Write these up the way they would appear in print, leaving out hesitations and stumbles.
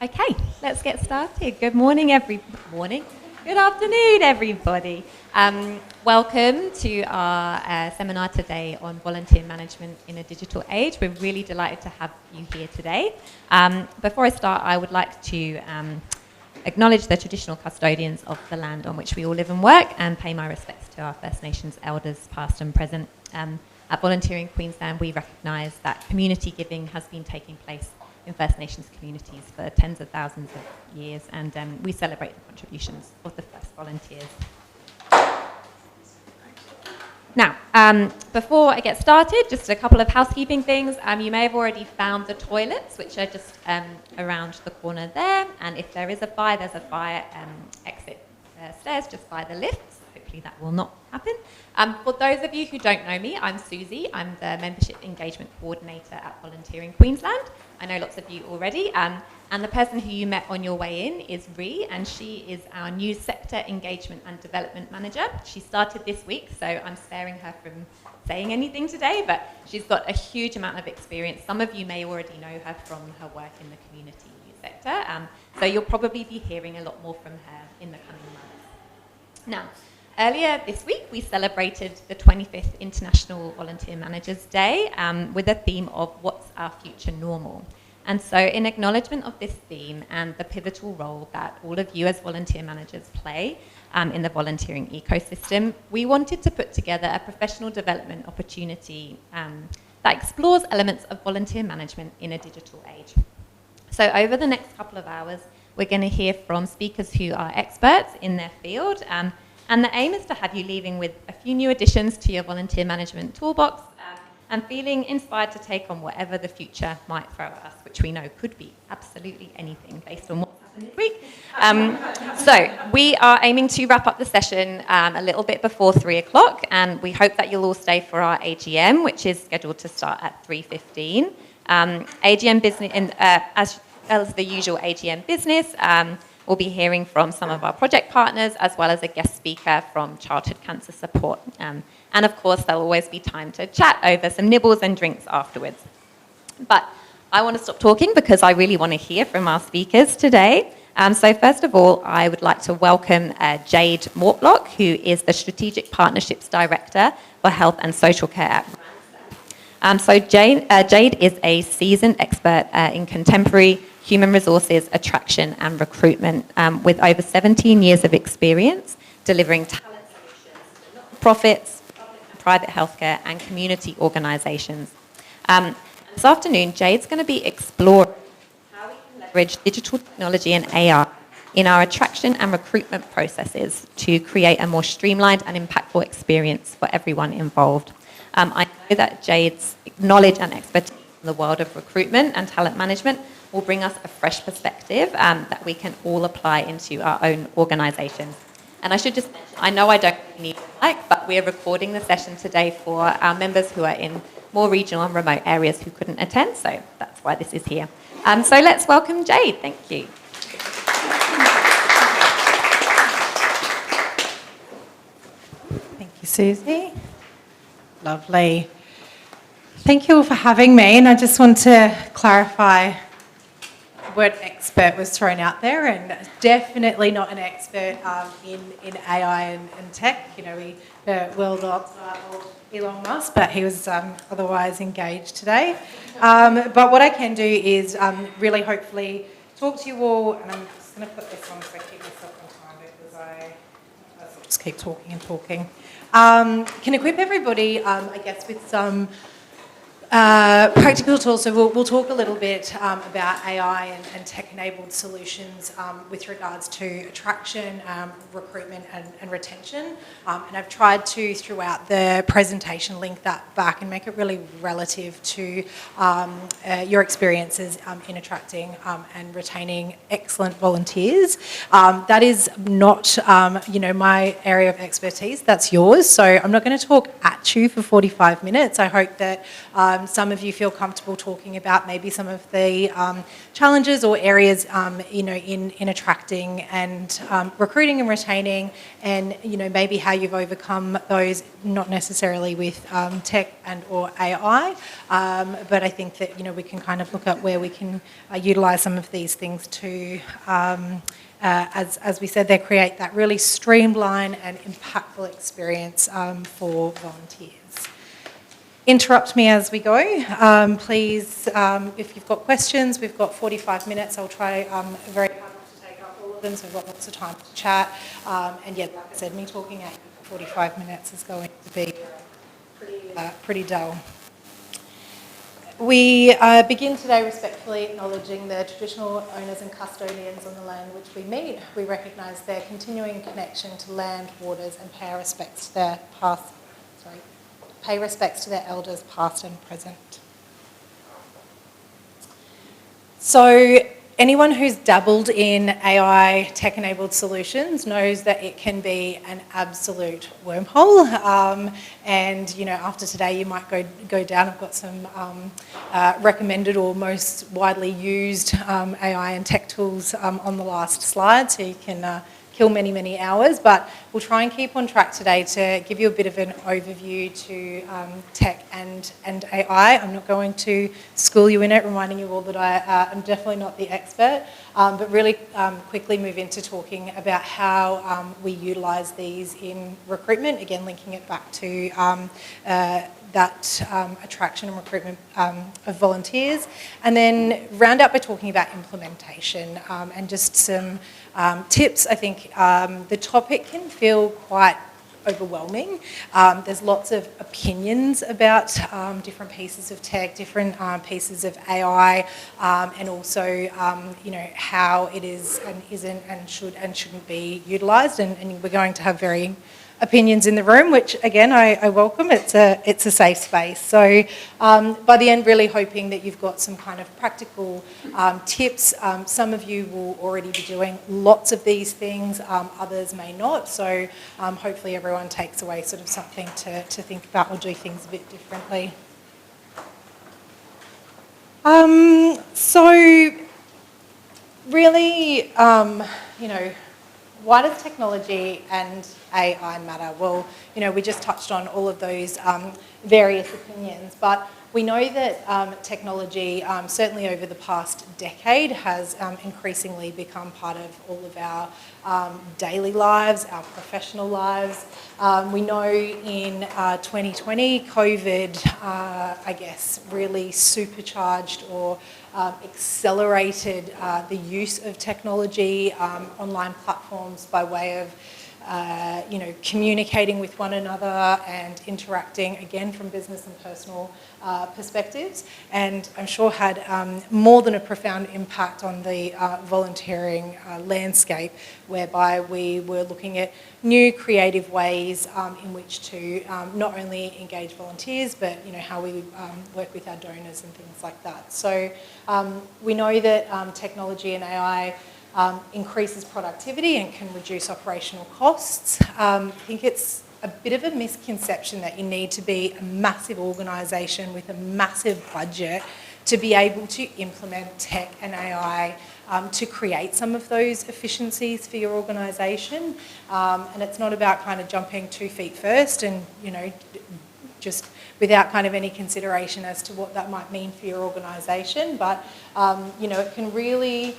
Okay, let's get started. Good morning, morning. Good afternoon, everybody. Welcome to our seminar today on volunteer management in a digital age. We're really delighted to have you here today. Before I start, I would like to acknowledge the traditional custodians of the land on which we all live and work and pay my respects to our First Nations elders, past and present. At Volunteering Queensland, we recognise that community giving has been taking place in First Nations communities for tens of thousands of years, and we celebrate the contributions of the first volunteers. Now, before I get started, just a couple of housekeeping things. You may have already found the toilets, which are just around the corner there, and if there is a fire, there's a fire exit stairs just by the lifts. Hopefully that will not happen. For those of you who don't know me, I'm Susie. I'm the Membership Engagement Coordinator at Volunteering Queensland. I know lots of you already. And the person who you met on your way in is Ree, and she is our new Sector Engagement and Development Manager. She started this week, so I'm sparing her from saying anything today, but she's got a huge amount of experience. Some of you may already know her from her work in the community sector, so you'll probably be hearing a lot more from her in the coming months. Now, earlier this week, we celebrated the 25th International Volunteer Managers Day with a theme of What's Our Future Normal? And so in acknowledgement of this theme and the pivotal role that all of you as volunteer managers play in the volunteering ecosystem, we wanted to put together a professional development opportunity that explores elements of volunteer management in a digital age. So over the next couple of hours, we're going to hear from speakers who are experts in their field, and the aim is to have you leaving with a few new additions to your volunteer management toolbox and feeling inspired to take on whatever the future might throw at us, which we know could be absolutely anything based on what's happened this week. So we are aiming to wrap up the session a little bit before 3 o'clock, and we hope that you'll all stay for our AGM, which is scheduled to start at 3:15. AGM business, as well as the usual AGM business, we'll be hearing from some of our project partners as well as a guest speaker from Childhood Cancer Support. And of course, there'll always be time to chat over some nibbles and drinks afterwards. But I want to stop talking because I really want to hear from our speakers today. So first of all, I would like to welcome Jade Mortlock, who is the Strategic Partnerships Director for Health and Social Care at Randstad. So Jade is a seasoned expert in contemporary human resources, attraction and recruitment with over 17 years of experience delivering talent solutions to not-for-profits, private healthcare and community organisations. This afternoon, Jade's going to be exploring how we can leverage digital technology and AI in our attraction and recruitment processes to create a more streamlined and impactful experience for everyone involved. I know that Jade's knowledge and expertise in the world of recruitment and talent management will bring us a fresh perspective that we can all apply into our own organisations. And I should just mention, I know I don't need a mic, but we're recording the session today for our members who are in more regional and remote areas who couldn't attend, so that's why this is here. So let's welcome Jade. Thank you. Thank you, Susie. Lovely. Thank you all for having me, and I just want to clarify the word expert was thrown out there, and definitely not an expert in AI and tech. You know, we will not Elon Musk, but he was otherwise engaged today. But what I can do is really hopefully talk to you all, and I'm just going to put this on so I keep myself on time because I just keep talking and talking. Can equip everybody, I guess, with some practical tools. So we'll talk a little bit about AI and tech-enabled solutions with regards to attraction, recruitment and retention. And I've tried to, throughout the presentation, link that back and make it really relative to your experiences in attracting and retaining excellent volunteers. That is not, my area of expertise. That's yours. So I'm not going to talk at you for 45 minutes. I hope that Some of you feel comfortable talking about maybe some of the challenges or areas, in attracting and recruiting and retaining, and maybe how you've overcome those, not necessarily with tech and or AI, but I think that we can kind of look at where we can utilise some of these things to. As we said, they create that really streamlined and impactful experience for volunteers. Interrupt me as we go. Please, if you've got questions, we've got 45 minutes. I'll try very hard not to take up all of them, so we've got lots of time to chat. And yeah, like I said, me talking at 45 minutes is going to be pretty dull. We begin today respectfully acknowledging the traditional owners and custodians on the land which we meet. We recognise their continuing connection to land, waters, and pay respects to their elders past and present. So anyone who's dabbled in AI tech-enabled solutions knows that it can be an absolute wormhole. And after today, you might go down. I've got some recommended or most widely used AI and tech tools on the last slide, so you can kill many, many hours. But we'll try and keep on track today to give you a bit of an overview to tech and AI. I'm not going to school you in it, reminding you all that I am definitely not the expert, but really quickly move into talking about how we utilise these in recruitment, again linking it back to that attraction and recruitment of volunteers, and then round out by talking about implementation and just some tips. I think the topic can feel quite overwhelming. There's lots of opinions about different pieces of tech, different pieces of AI, and also how it is and isn't and should and shouldn't be utilised. And we're going to have varying opinions in the room, which again I welcome. It's a safe space. So by the end, really hoping that you've got some kind of practical tips. Some of you will already be doing lots of these things, others may not. So hopefully everyone takes away sort of something to think about or do things a bit differently. So really, why does technology and AI matter? Well, we just touched on all of those various opinions, but we know that technology, certainly over the past decade, has increasingly become part of all of our daily lives, our professional lives. We know in 2020, COVID, I guess, really supercharged or accelerated the use of technology, online platforms by way of communicating with one another and interacting, again, from business and personal perspectives, and I'm sure had more than a profound impact on the volunteering landscape, whereby we were looking at new creative ways in which to not only engage volunteers, but how we work with our donors and things like that. So we know that technology and AI increases productivity and can reduce operational costs. I think it's a bit of a misconception that you need to be a massive organisation with a massive budget to be able to implement tech and AI to create some of those efficiencies for your organisation. And it's not about kind of jumping 2 feet first and, just without kind of any consideration as to what that might mean for your organisation. But, it can really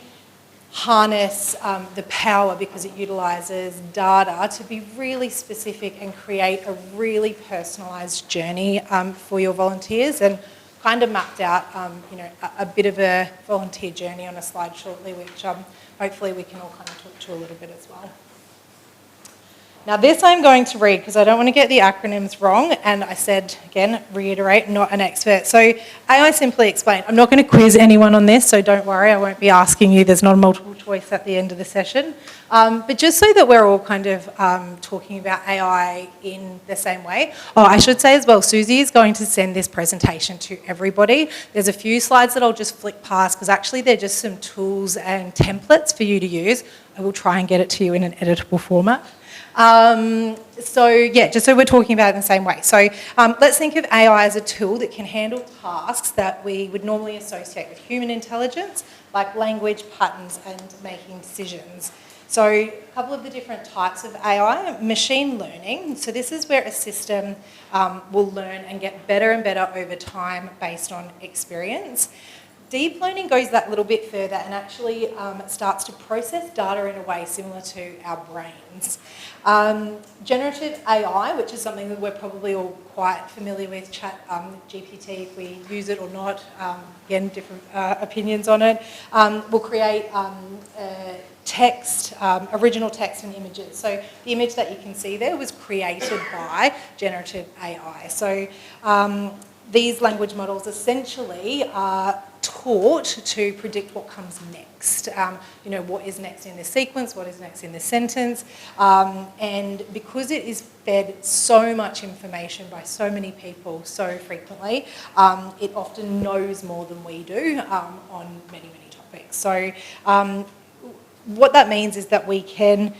harness the power, because it utilises data to be really specific and create a really personalised journey for your volunteers, and kind of mapped out a bit of a volunteer journey on a slide shortly, which hopefully we can all kind of talk to a little bit as well. Now this I'm going to read because I don't want to get the acronyms wrong, and I said, again, reiterate, not an expert. So AI Simply Explained. I'm not going to quiz anyone on this, so don't worry, I won't be asking you. There's not a multiple choice at the end of the session. But just so that we're all kind of talking about AI in the same way. Oh, I should say as well, Susie is going to send this presentation to everybody. There's a few slides that I'll just flick past because actually they're just some tools and templates for you to use. I will try and get it to you in an editable format. Just so we're talking about it in the same way. So let's think of AI as a tool that can handle tasks that we would normally associate with human intelligence, like language, patterns, and making decisions. So a couple of the different types of AI, machine learning. So this is where a system will learn and get better and better over time based on experience. Deep learning goes that little bit further and actually starts to process data in a way similar to our brains. Generative AI, which is something that we're probably all quite familiar with, GPT, if we use it or not, again, different opinions on it, will create text, original text and images. So the image that you can see there was created by generative AI. So these language models essentially are taught to predict what comes next. What is next in this sequence, what is next in this sentence. And because it is fed so much information by so many people so frequently, it often knows more than we do on many, many topics. So what that means is that we can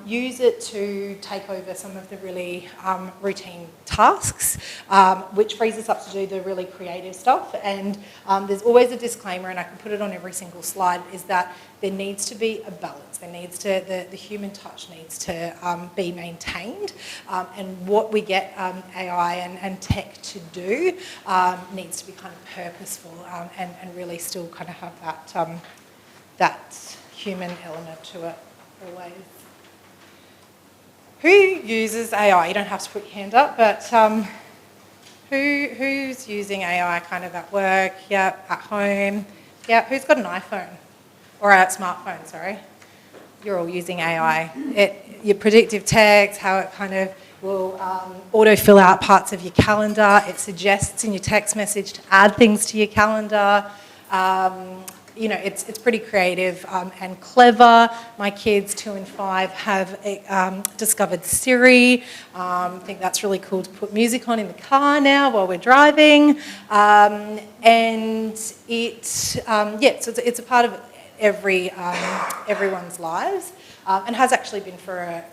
use it to take over some of the really routine tasks, which frees us up to do the really creative stuff. And there's always a disclaimer, and I can put it on every single slide, is that there needs to be a balance. There needs to, the human touch needs to be maintained. And what we get AI and tech to do needs to be kind of purposeful and really still kind of have that human element to it always. Who uses AI? You don't have to put your hand up, but who's using AI kind of at work? Yeah, at home. Yeah, who's got an iPhone? Or a smartphone, sorry. You're all using AI. Your predictive text, how it kind of will auto-fill out parts of your calendar. It suggests in your text message to add things to your calendar. It's pretty creative and clever. My kids, 2 and 5, have discovered Siri. I think that's really cool to put music on in the car now while we're driving. So it's a part of everyone's lives and has actually been for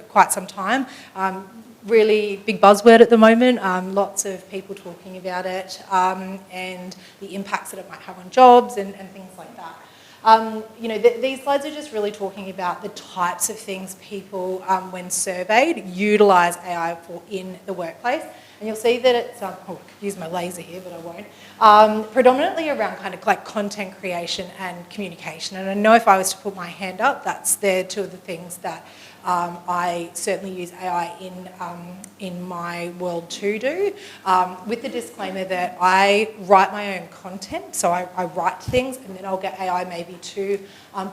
quite some time. Really big buzzword at the moment, lots of people talking about it and the impacts that it might have on jobs and things like that. These slides are just really talking about the types of things people, when surveyed, utilise AI for in the workplace. And you'll see that it's, I could use my laser here, but I won't, predominantly around kind of like content creation and communication. And I know if I was to put my hand up, they're two of the things that I certainly use AI in my world to do, with the disclaimer that I write my own content, so I write things and then I'll get AI maybe to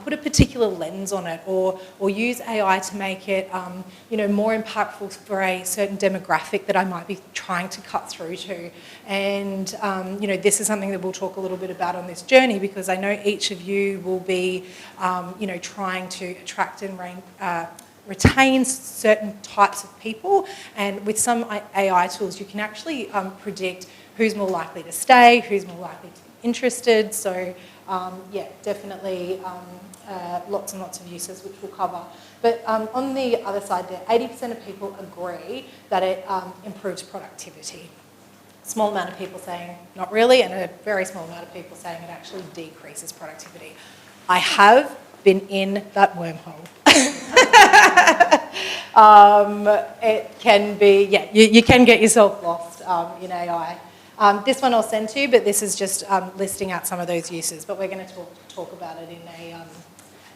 put a particular lens on it or use AI to make it more impactful for a certain demographic that I might be trying to cut through to. And this is something that we'll talk a little bit about on this journey, because I know each of you will be trying to attract and retain certain types of people, and with some AI tools you can actually predict who's more likely to stay, who's more likely to be interested. So definitely lots and lots of uses which we'll cover. But on the other side there, 80% of people agree that it improves productivity. Small amount of people saying not really, and a very small amount of people saying it actually decreases productivity. I have been in that wormhole. It can be, you can get yourself lost in AI. This one I'll send to you, but this is just listing out some of those uses. But we're going to talk about it in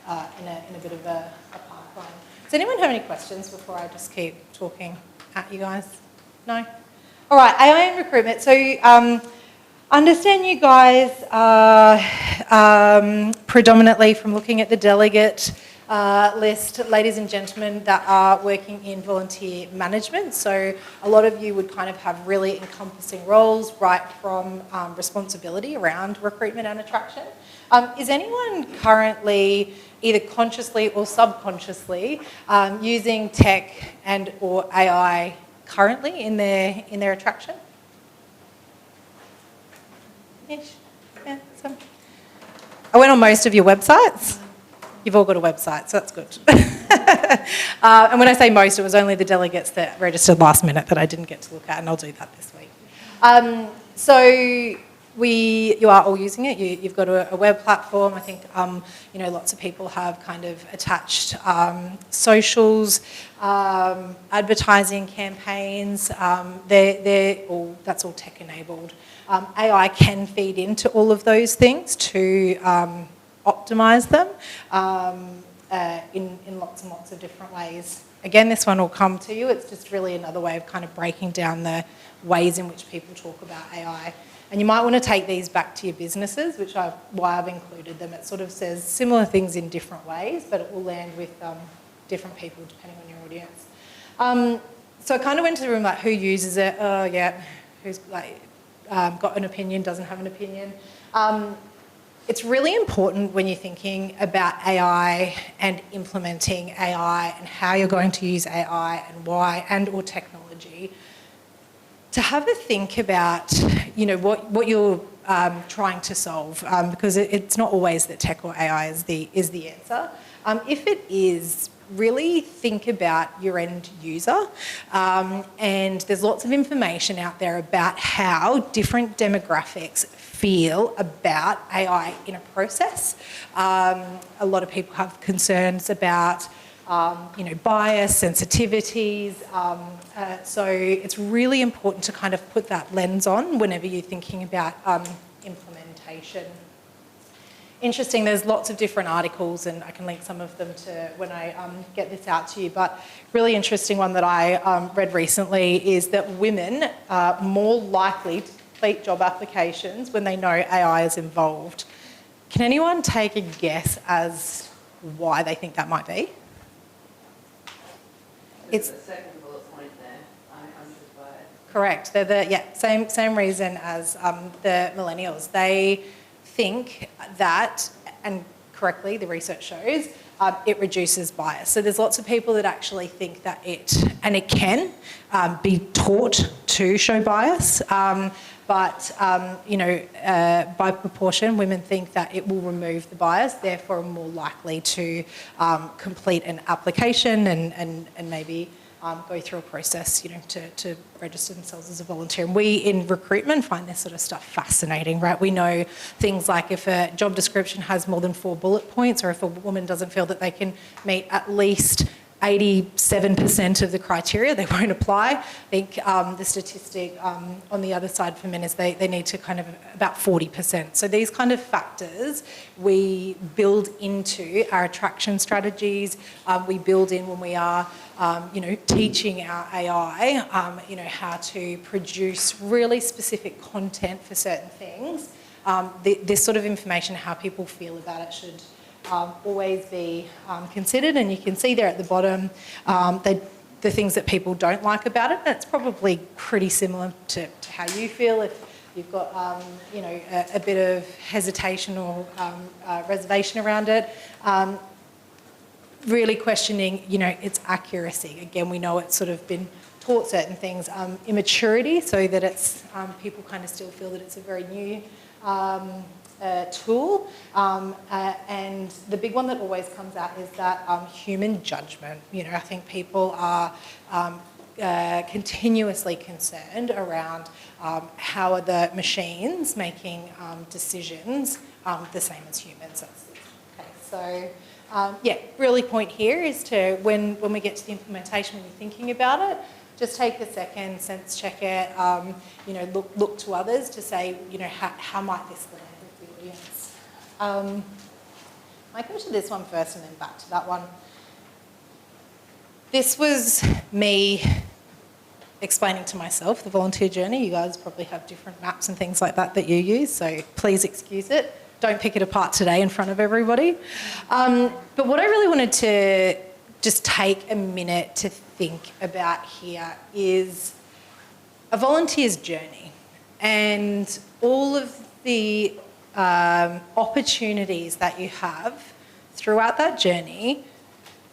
a bit of a pipeline. Does anyone have any questions before I just keep talking at you guys? No? All right, AI and recruitment. So understand you guys are predominantly, from looking at the delegate list, ladies and gentlemen that are working in volunteer management. So a lot of you would kind of have really encompassing roles, right from responsibility around recruitment and attraction. Is anyone currently, either consciously or subconsciously, using tech and or AI currently in their attraction? Ish. Yeah, some. I went on most of your websites. You've all got a website, so that's good. And when I say most, it was only the delegates that registered last minute that I didn't get to look at, and I'll do that this week. So you are all using it. You've got a web platform. I think lots of people have kind of attached socials, advertising campaigns. That's all tech enabled. AI can feed into all of those things to optimise them in lots and lots of different ways. Again, this one will come to you. It's just really another way of kind of breaking down the ways in which people talk about AI. And you might want to take these back to your businesses, why I've included them. It sort of says similar things in different ways, but it will land with different people depending on your audience. So I kind of went to the room like, who uses it? Oh, yeah. Who's got an opinion, doesn't have an opinion. It's really important when you're thinking about AI and implementing AI and how you're going to use AI and why, and or technology, to have a think about, what you're trying to solve, because it's not always that tech or AI is the answer. If it is, really think about your end user, and there's lots of information out there about how different demographics feel about AI in a process. A lot of people have concerns about bias, sensitivities, so it's really important to kind of put that lens on whenever you're thinking about implementation. Interesting, there's lots of different articles, and I can link some of them to when I get this out to you, but really interesting one that I read recently is that women are more likely to complete job applications when they know AI is involved. Can anyone take a guess as why they think that might be? It's the second bullet point there. I'm just by it. Correct. They're same reason as the millennials. They think that, and correctly, the research shows, it reduces bias. So there's lots of people that actually think that it can be taught to show bias, but by proportion, women think that it will remove the bias, therefore are more likely to complete an application and maybe go through a process, to register themselves as a volunteer. And we in recruitment find this sort of stuff fascinating, right? We know things like if a job description has more than 4 bullet points, or if a woman doesn't feel that they can meet at least 87% of the criteria, they won't apply. I think the statistic on the other side for men is they need to kind of about 40%. So these kind of factors we build into our attraction strategies. We build in when we are, teaching our AI, how to produce really specific content for certain things. This sort of information, how people feel about it, should always be considered, and you can see there at the bottom the things that people don't like about it. And it's probably pretty similar to how you feel if you've got a bit of hesitation or reservation around it. Really questioning its accuracy. Again, we know it's sort of been taught certain things. Immaturity, so that it's people kind of still feel that it's a very new tool, and the big one that always comes out is that human judgment. I think people are continuously concerned around how are the machines making decisions the same as humans. Okay, so really point here is to when we get to the implementation, when you're thinking about it, just take a second, sense check it, look to others to say, how might this land with the audience. I go to this one first and then back to that one. This was me explaining to myself the volunteer journey. You guys probably have different maps and things like that you use, so please excuse it. Don't pick it apart today in front of everybody. But what I really wanted to just take a minute to think about here is a volunteer's journey and all of the opportunities that you have throughout that journey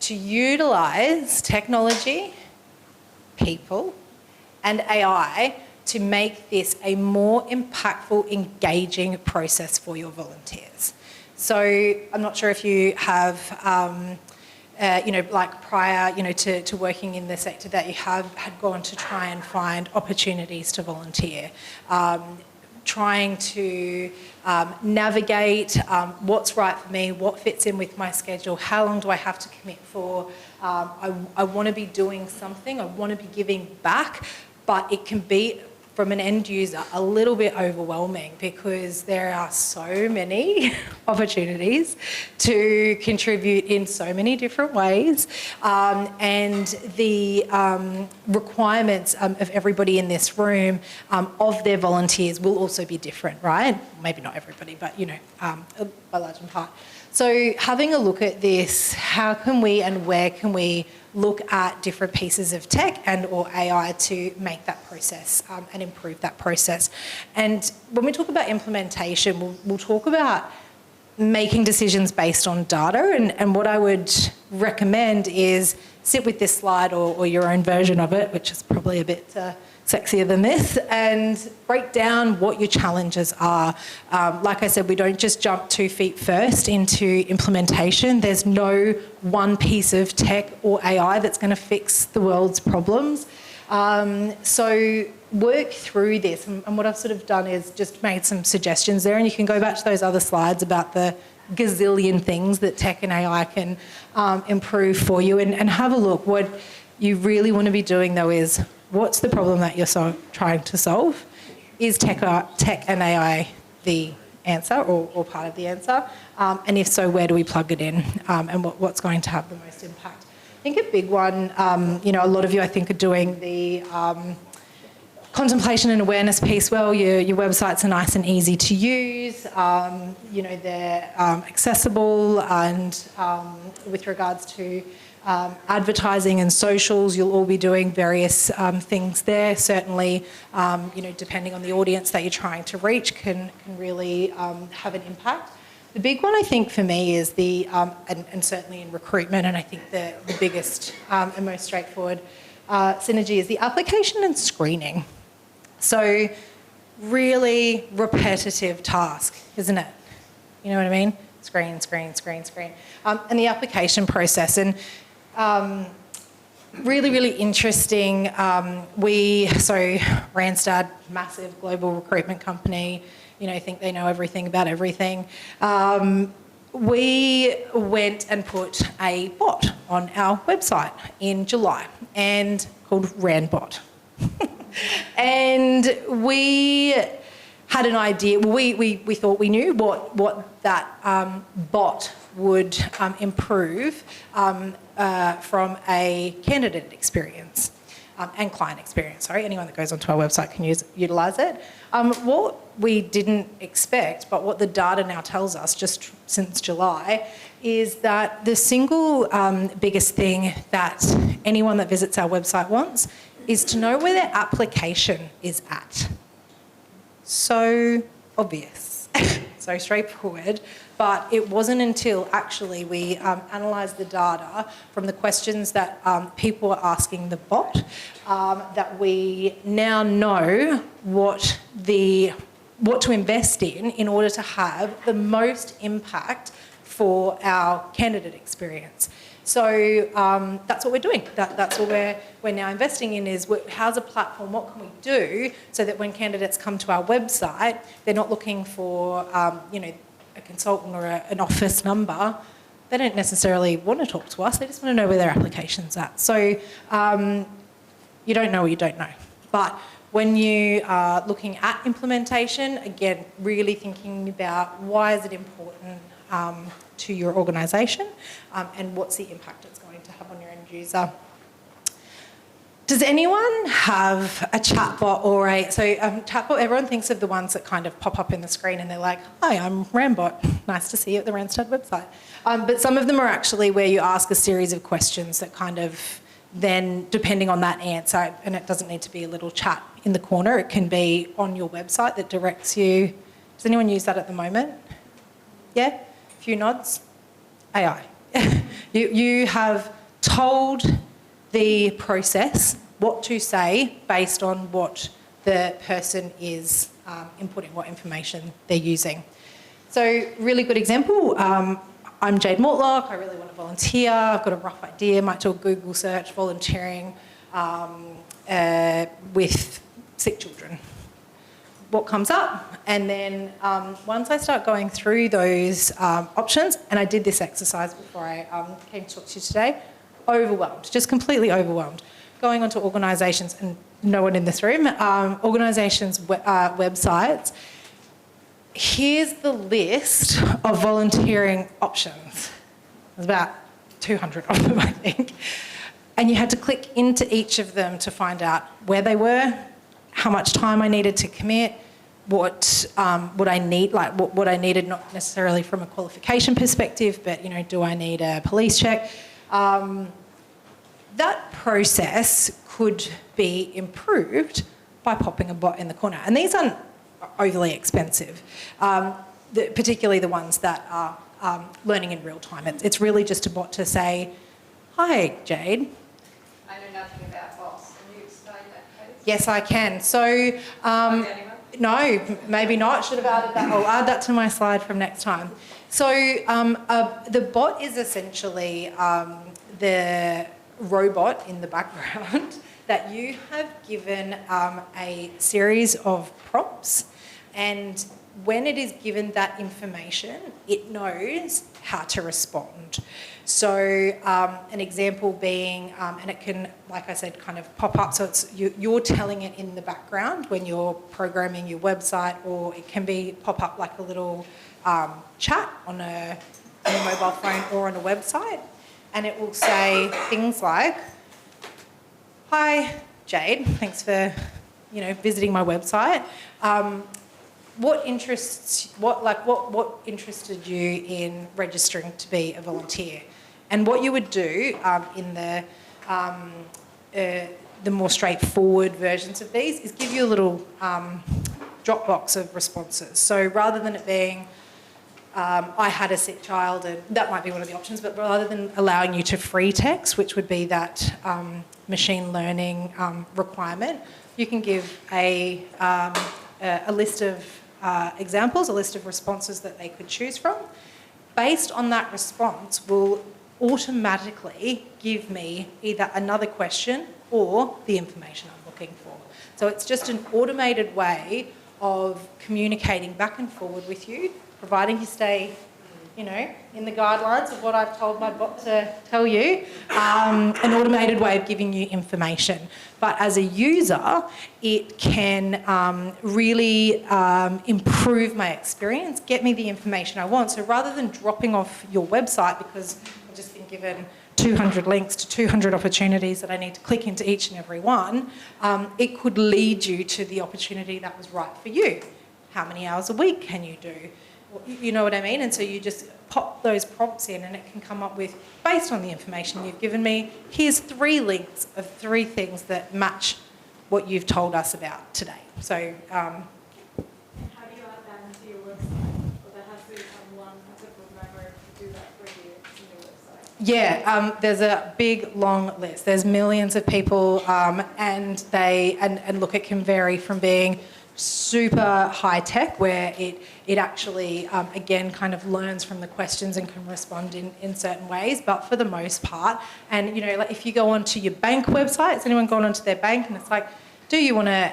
to utilise technology, people, and AI to make this a more impactful, engaging process for your volunteers. So I'm not sure if you have like prior, to working in the sector that you had gone to try and find opportunities to volunteer, trying to navigate what's right for me, what fits in with my schedule, how long do I have to commit for. I want to be doing something, I want to be giving back, but it can be, from an end user, a little bit overwhelming because there are so many opportunities to contribute in so many different ways, and the requirements of everybody in this room, of their volunteers, will also be different, right? Maybe not everybody, but by large and part. So having a look at this, how can we and where can we look at different pieces of tech and or AI to make that process and improve that process? And when we talk about implementation, we'll talk about making decisions based on data, and what I would recommend is sit with this slide or your own version of it, which is probably a bit sexier than this, and break down what your challenges are. Like I said, we don't just jump 2 feet first into implementation. There's no one piece of tech or AI that's going to fix the world's problems. So work through this, and what I've sort of done is just made some suggestions there, and you can go back to those other slides about the gazillion things that tech and AI can improve for you, and have a look. What you really want to be doing though is, what's the problem that you're trying to solve? Is tech and AI the answer or part of the answer? And if so, where do we plug it in? And what's going to have the most impact? I think a big one, a lot of you I think are doing the contemplation and awareness piece well. Your websites are nice and easy to use. They're accessible, and with regards to advertising and socials, you'll all be doing various things there. Certainly, depending on the audience that you're trying to reach, can really have an impact. The big one, I think, for me is and certainly in recruitment, and I think the biggest and most straightforward synergy is the application and screening. So, really repetitive task, isn't it? You know what I mean? Screen. And the application process. And really, really interesting. Randstad, massive global recruitment company, think they know everything about everything. We went and put a bot on our website in July, and called Randbot. And we had an idea. We thought we knew what that bot would improve from a candidate experience and client experience. Sorry, anyone that goes onto our website can utilise it. What we didn't expect, but what the data now tells us just since July, is that the single biggest thing that anyone that visits our website wants is to know where their application is at. So obvious, so straightforward, but it wasn't until actually we analysed the data from the questions that people were asking the bot that we now know what to invest in order to have the most impact for our candidate experience. So that's what we're doing. That's what we're now investing in, is how's a platform, what can we do so that when candidates come to our website, they're not looking for a consultant or an office number. They don't necessarily want to talk to us, they just want to know where their application's at. So you don't know what you don't know. But when you are looking at implementation, again, really thinking about why is it important to your organisation and what's the impact it's going to have on your end user. Does anyone have a chatbot or chatbot? Everyone thinks of the ones that kind of pop up in the screen and they're like, "Hi, I'm Randbot. Nice to see you at the Randstad website." But some of them are actually where you ask a series of questions that kind of then, depending on that answer, and it doesn't need to be a little chat in the corner, it can be on your website that directs you. Does anyone use that at the moment? Yeah? A few nods? AI. You have told the process what to say based on what the person is inputting, what information they're using. So really good example. I'm Jade Mortlock, I really want to volunteer, I've got a rough idea, might do a Google search, volunteering with sick children. What comes up? And then once I start going through those options, and I did this exercise before I came to talk to you today, overwhelmed, just completely overwhelmed. Going onto organisations, and no one in this room, organisations' websites, here's the list of volunteering options. There's about 200 of them, I think. And you had to click into each of them to find out where they were, how much time I needed to commit, what I need, like what I needed, not necessarily from a qualification perspective, but do I need a police check? That process could be improved by popping a bot in the corner, and these aren't overly expensive, particularly the ones that are learning in real time. It's really just a bot to say, "Hi, Jade." I know nothing about bots. Can you explain that, please? Yes, I can. So, no, maybe not. Should have added that. I'll add that to my slide from next time. So, the bot is essentially the robot in the background that you have given a series of prompts, and when it is given that information, it knows how to respond. So an example being, and it can, like I said, kind of pop up, so it's you're telling it in the background when you're programming your website, or it can be pop up like a little chat on a mobile phone or on a website, and it will say things like, "Hi, Jade, thanks for visiting my website. What interested you in registering to be a volunteer?" And what you would do in the more straightforward versions of these is give you a little Dropbox of responses. So rather than it being, I had a sick child, and that might be one of the options, but rather than allowing you to free text, which would be that machine learning requirement, you can give a list of examples, a list of responses that they could choose from. Based on that response will automatically give me either another question or the information I'm looking for. So it's just an automated way of communicating back and forward with you, providing you stay in the guidelines of what I've told my bot to tell you, an automated way of giving you information. But as a user, it can really improve my experience, get me the information I want. So rather than dropping off your website because I've just been given 200 links to 200 opportunities that I need to click into each and every one, it could lead you to the opportunity that was right for you. How many hours a week can you do? You know what I mean? And so you just pop those prompts in and it can come up with, based on the information you've given me, here's 3 links of 3 things that match what you've told us about today. So, how do you add that into your website? Or there has to be someone as a programmer to do that for you in your website? Yeah, there's a big, long list. There's millions of people, and look, it can vary from being super high tech, where it actually, again, kind of learns from the questions and can respond in certain ways, but for the most part, and like if you go onto your bank website, has anyone gone onto their bank and it's like, do you want to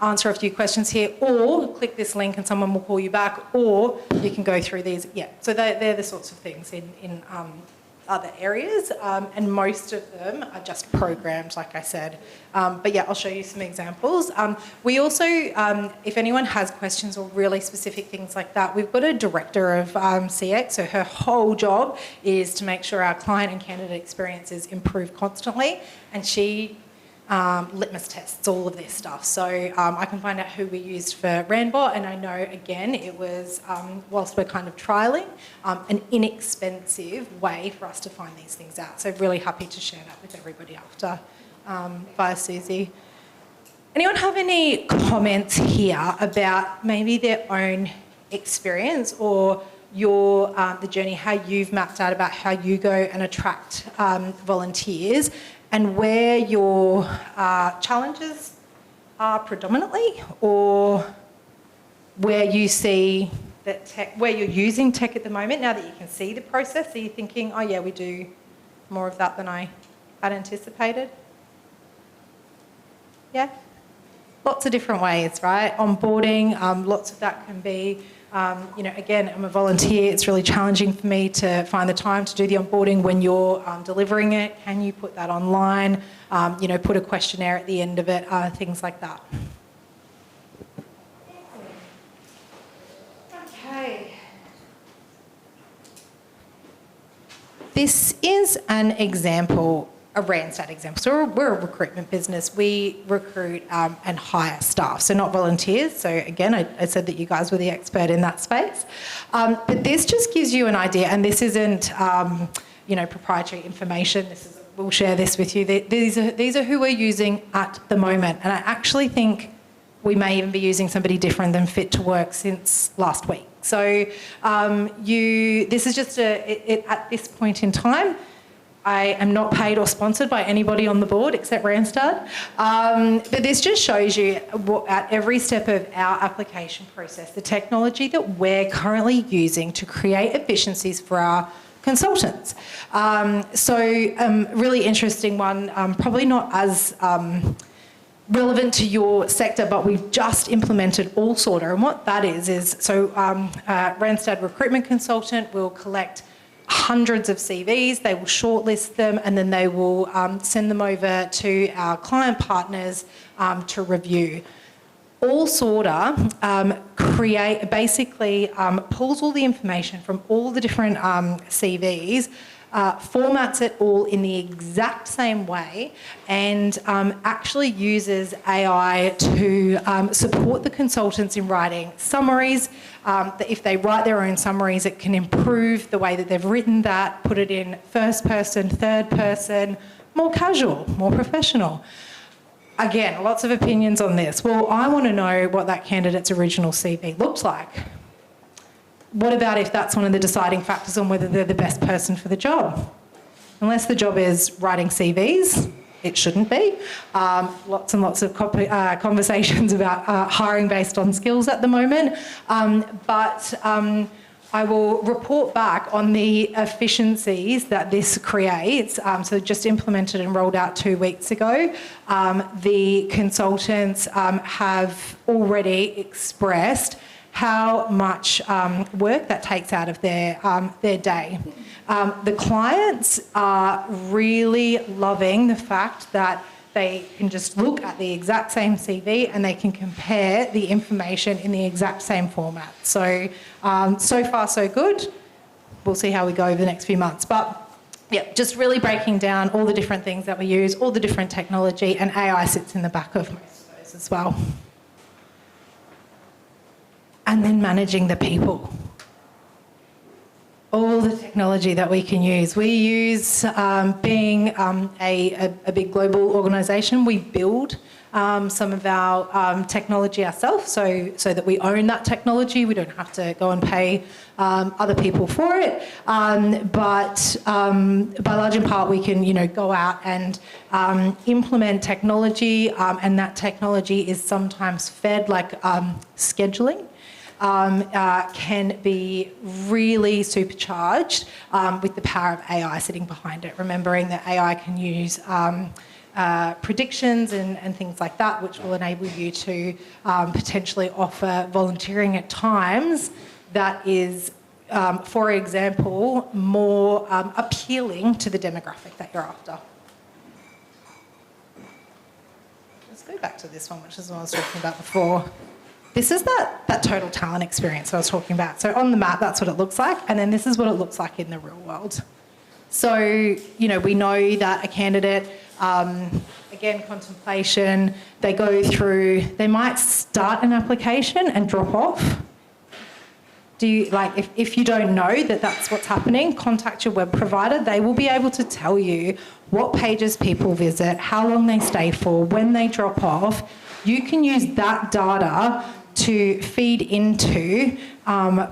answer a few questions here, or click this link and someone will call you back, or you can go through these. Yeah, so they're the sorts of things in other areas, and most of them are just programmed, like I said. But yeah, I'll show you some examples. We also, if anyone has questions or really specific things like that, we've got a director of CX, so her whole job is to make sure our client and candidate experiences improve constantly, and she litmus tests all of this stuff. So I can find out who we used for Randbot, and I know, again, it was, whilst we're kind of trialling, an inexpensive way for us to find these things out. So really happy to share that with everybody after via Susie. Anyone have any comments here about maybe their own experience or your the journey, how you've mapped out about how you go and attract volunteers, and where your challenges are predominantly, or where you see that tech, where you're using tech at the moment, now that you can see the process, are you thinking, oh yeah, we do more of that than I had anticipated? Yeah? Lots of different ways, right? Onboarding, lots of that can be, again, I'm a volunteer. It's really challenging for me to find the time to do the onboarding when you're delivering it. Can you put that online? Put a questionnaire at the end of it, things like that. Okay. This is an example, a Randstad example. So we're a recruitment business. We recruit and hire staff, so not volunteers. So again, I said that you guys were the expert in that space. But this just gives you an idea, and this isn't, proprietary information. We'll share this with you. These are who we're using at the moment. And I actually think we may even be using somebody different than Fit to Work since last week. So this is just at this point in time, I am not paid or sponsored by anybody on the board except Randstad. But this just shows you at every step of our application process, the technology that we're currently using to create efficiencies for our consultants. Really interesting one, probably not as relevant to your sector, but we've just implemented AllSorter. And what that is Randstad recruitment consultant will collect hundreds of CVs, they will shortlist them, and then they will send them over to our client partners to review. AllSorter pulls all the information from all the different CVs, formats it all in the exact same way, and actually uses AI to support the consultants in writing summaries. That if they write their own summaries, it can improve the way that they've written that, put it in first person, third person, more casual, more professional. Again, lots of opinions on this. Well, I want to know what that candidate's original CV looked like. What about if that's one of the deciding factors on whether they're the best person for the job? Unless the job is writing CVs, it shouldn't be. Lots and lots of conversations about hiring based on skills at the moment. I will report back on the efficiencies that this creates. So just implemented and rolled out 2 weeks ago. The consultants have already expressed how much work that takes out of their day. The clients are really loving the fact that they can just look at the exact same CV and they can compare the information in the exact same format. So far so good. We'll see how we go over the next few months. But yeah, just really breaking down all the different things that we use, all the different technology, and AI sits in the back of most of those as well. And then managing the people. All the technology that we can use. We use, being a big global organisation, we build some of our technology ourselves so that we own that technology. We don't have to go and pay other people for it. But by large in part, we can go out and implement technology, and that technology is sometimes fed like scheduling. Can be really supercharged with the power of AI sitting behind it, remembering that AI can use predictions and things like that, which will enable you to potentially offer volunteering at times that is, for example, more appealing to the demographic that you're after. Let's go back to this one, which is what I was talking about before. This is that total talent experience I was talking about. So on the map, that's what it looks like. And then this is what it looks like in the real world. So, we know that a candidate, again, contemplation, they might start an application and drop off. If you don't know that that's what's happening, contact your web provider. They will be able to tell you what pages people visit, how long they stay for, when they drop off. You can use that data to feed into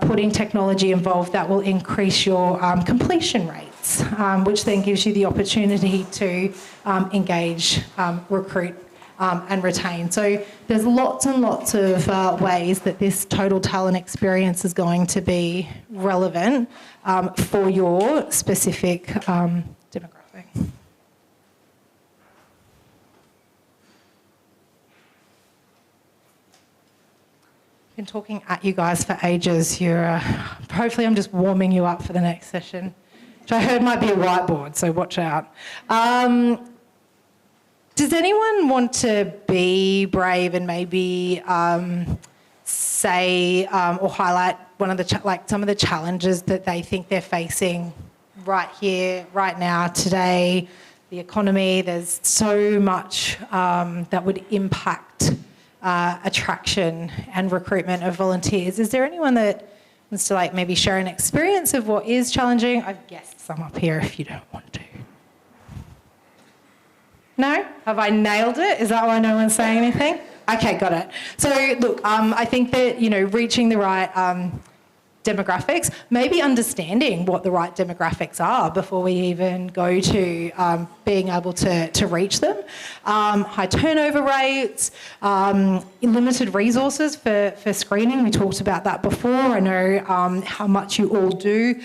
putting technology involved that will increase your completion rates, which then gives you the opportunity to engage, recruit and retain. So there's lots and lots of ways that this total talent experience is going to be relevant for your specific demographic. Been talking at you guys for ages. Hopefully I'm just warming you up for the next session, which I heard might be a whiteboard, so watch out. Does anyone want to be brave and maybe say or highlight one of the some of the challenges that they think they're facing right here, right now, today? The economy. There's so much that would impact attraction and recruitment of volunteers. Is there anyone that wants to maybe share an experience of what is challenging? I've guessed some up here if you don't want to. No? Have I nailed it? Is that why no one's saying anything? Okay, got it. So look, I think that, reaching the right demographics, maybe understanding what the right demographics are before we even go to being able to reach them. High turnover rates, limited resources for screening. We talked about that before. I know how much you all do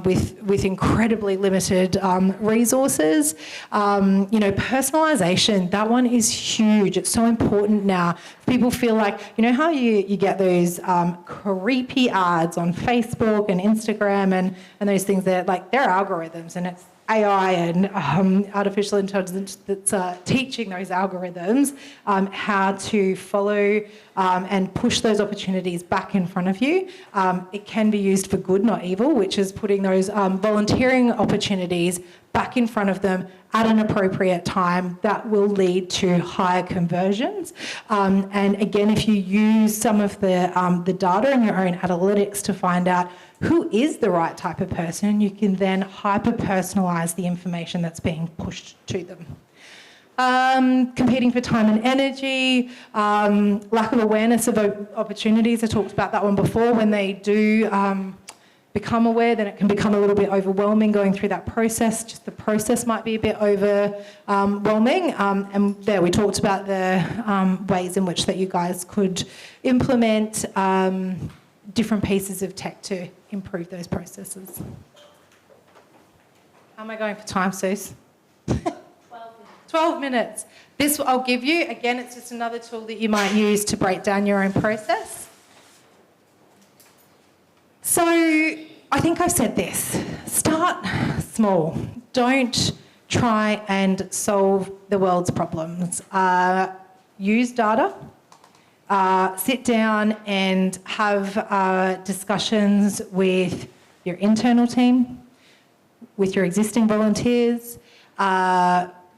with incredibly limited resources. Personalisation, that one is huge. It's so important now. People feel like, how you get those creepy ads on Facebook and Instagram and those things that they're algorithms, and it's AI and artificial intelligence that's teaching those algorithms how to follow and push those opportunities back in front of you. It can be used for good, not evil, which is putting those volunteering opportunities back in front of them at an appropriate time. That will lead to higher conversions. And again, if you use some of the data in your own analytics to find out who is the right type of person, you can then hyper-personalise the information that's being pushed to them. Competing for time and energy, lack of awareness of opportunities. I talked about that one before. When they do become aware, then it can become a little bit overwhelming going through that process. Just the process might be a bit overwhelming. And there we talked about the ways in which that you guys could implement different pieces of tech to improve those processes. How am I going for time, Suze? 12 minutes. This I'll give you. Again, it's just another tool that you might use to break down your own process. So I think I've said this. Start small. Don't try and solve the world's problems. Use data. Sit down and have discussions with your internal team, with your existing volunteers.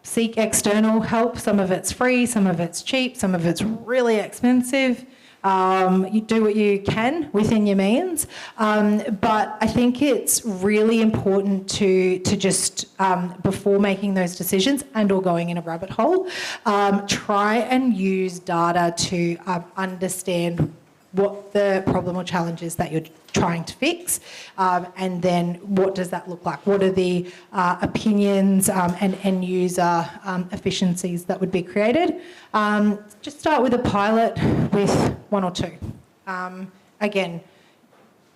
Seek external help. Some of it's free, some of it's cheap, some of it's really expensive. You do what you can within your means. But I think it's really important to just, before making those decisions and or going in a rabbit hole, try and use data to understand what the problem or challenge is that you're trying to fix, and then what does that look like? What are the opinions and end user efficiencies that would be created? Just start with a pilot with one or two. Again,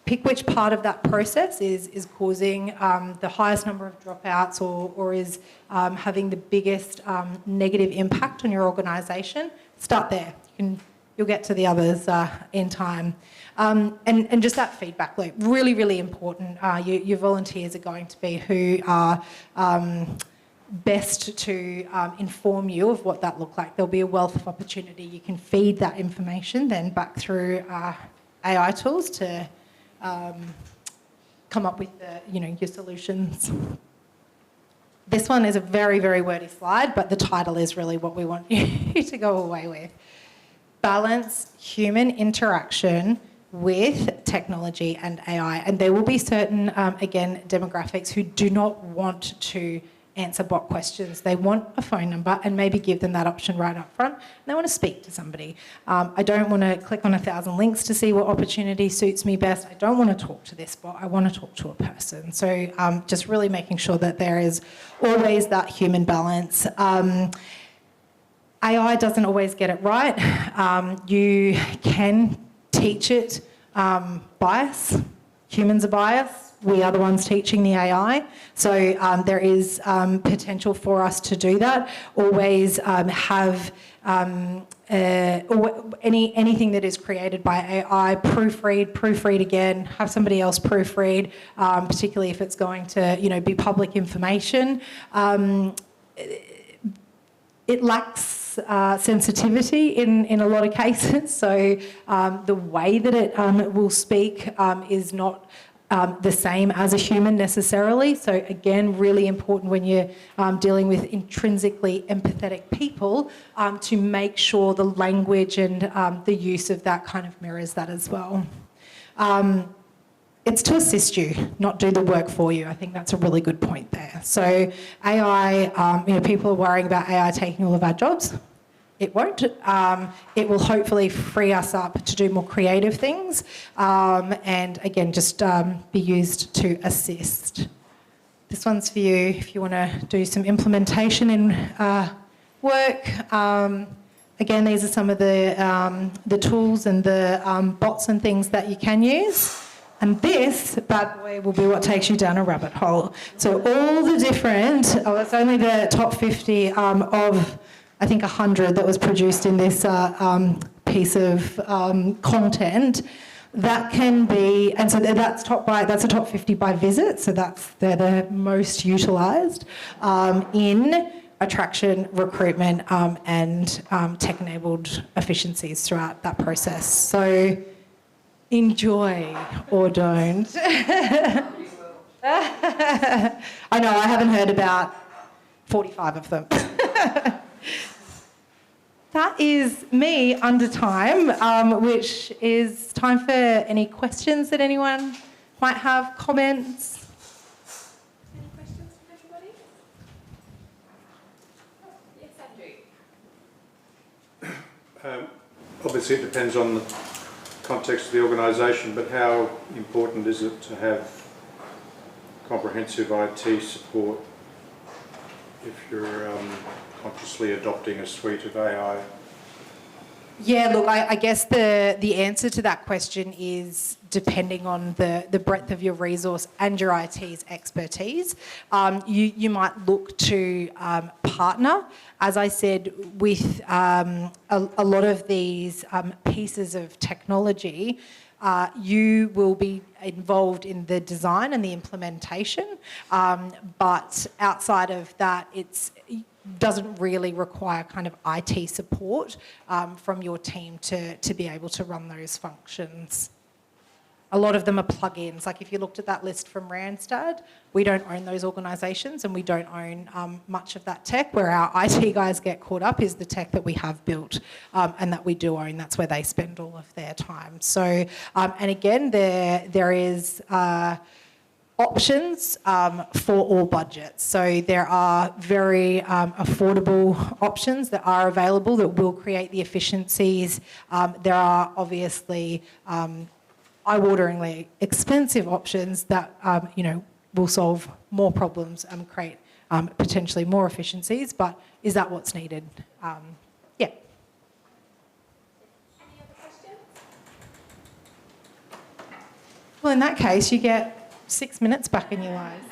pick which part of that process is causing the highest number of dropouts or is having the biggest negative impact on your organisation. Start there. You'll get to the others in time. And just that feedback loop, really, really important. Your volunteers are going to be who are best to inform you of what that looked like. There'll be a wealth of opportunity. You can feed that information then back through AI tools to come up with your solutions. This one is a very, very wordy slide, but the title is really what we want you to go away with. Balance human interaction with technology and AI. And there will be certain, again, demographics who do not want to answer bot questions. They want a phone number and maybe give them that option right up front. And they want to speak to somebody. I don't want to click on 1,000 links to see what opportunity suits me best. I don't want to talk to this bot. I want to talk to a person. So just really making sure that there is always that human balance. AI doesn't always get it right. You can teach it bias. Humans are biased. We are the ones teaching the AI. So there is potential for us to do that. Always have anything that is created by AI, proofread again, have somebody else proofread, particularly if it's going to, be public information. It lacks sensitivity in a lot of cases, so the way that it will speak is not the same as a human necessarily. So again, really important when you're dealing with intrinsically empathetic people to make sure the language and the use of that kind of mirrors that as well. It's to assist you, not do the work for you. I think that's a really good point there. So AI, people are worrying about AI taking all of our jobs. It won't. It will hopefully free us up to do more creative things and, again, just be used to assist. This one's for you if you want to do some implementation in work. Again, these are some of the tools and the bots and things that you can use. And this bad boy will be what takes you down a rabbit hole. So all the different, it's only the top 50 of, I think, 100 that was produced in this piece of content. That can be, and so that's a top 50 by visit, so they're the most utilised in attraction, recruitment, and tech-enabled efficiencies throughout that process. So enjoy or don't. I know, I haven't heard about 45 of them. That is me under time, which is time for any questions that anyone might have, comments. Any questions from anybody? Yes, Andrew. Obviously, it depends on the context of the organisation, but how important is it to have comprehensive IT support if you're consciously adopting a suite of AI? Yeah, look, I guess the answer to that question is depending on the breadth of your resource and your IT's expertise. You might look to partner, as I said, with a lot of these pieces of technology. You will be involved in the design and the implementation, but outside of that, it doesn't really require kind of IT support from your team to be able to run those functions. A lot of them are plugins. Like if you looked at that list from Randstad, we don't own those organisations and we don't own much of that tech. Where our IT guys get caught up is the tech that we have built and that we do own. That's where they spend all of their time. So, and again, there is options for all budgets. So there are very affordable options that are available that will create the efficiencies. There are obviously eye-wateringly expensive options that will solve more problems and create potentially more efficiencies. But is that what's needed? Yeah. Any other questions? Well, in that case, you get 6 minutes back in your lives.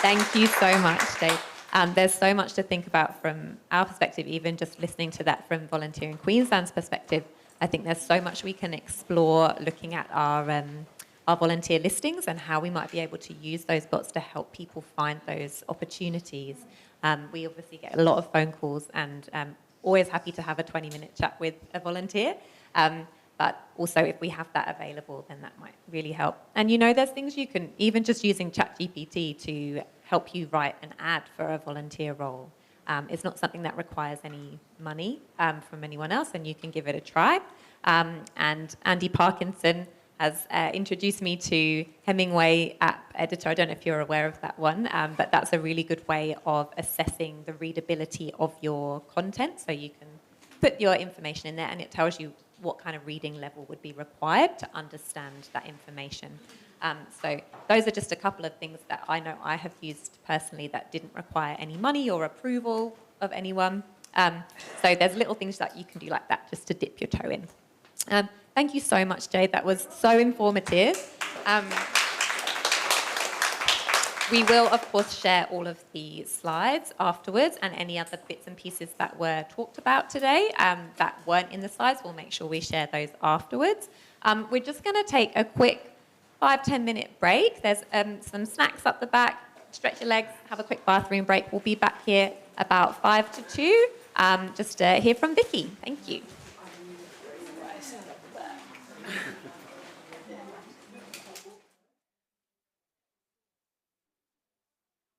Thank you so much, Dave. There's so much to think about from our perspective, even just listening to that from Volunteering Queensland's perspective. I think there's so much we can explore looking at our volunteer listings and how we might be able to use those bots to help people find those opportunities. We obviously get a lot of phone calls and always happy to have a 20-minute chat with a volunteer. But also if we have that available, then that might really help. And there's things you can, even just using ChatGPT to help you write an ad for a volunteer role. It's not something that requires any money from anyone else, and you can give it a try. And Andy Parkinson has introduced me to Hemingway App Editor. I don't know if you're aware of that one, but that's a really good way of assessing the readability of your content. So you can put your information in there and it tells you what kind of reading level would be required to understand that information. So those are just a couple of things that I know I have used personally that didn't require any money or approval of anyone. So there's little things that you can do like that just to dip your toe in. Thank you so much, Jade. That was so informative. We will, of course, share all of the slides afterwards, and any other bits and pieces that were talked about today that weren't in the slides, we'll make sure we share those afterwards. We're just going to take a quick 5-10 minute break. There's some snacks up the back. Stretch your legs, have a quick bathroom break. We'll be back here about 1:55 just to hear from Vicky. Thank you.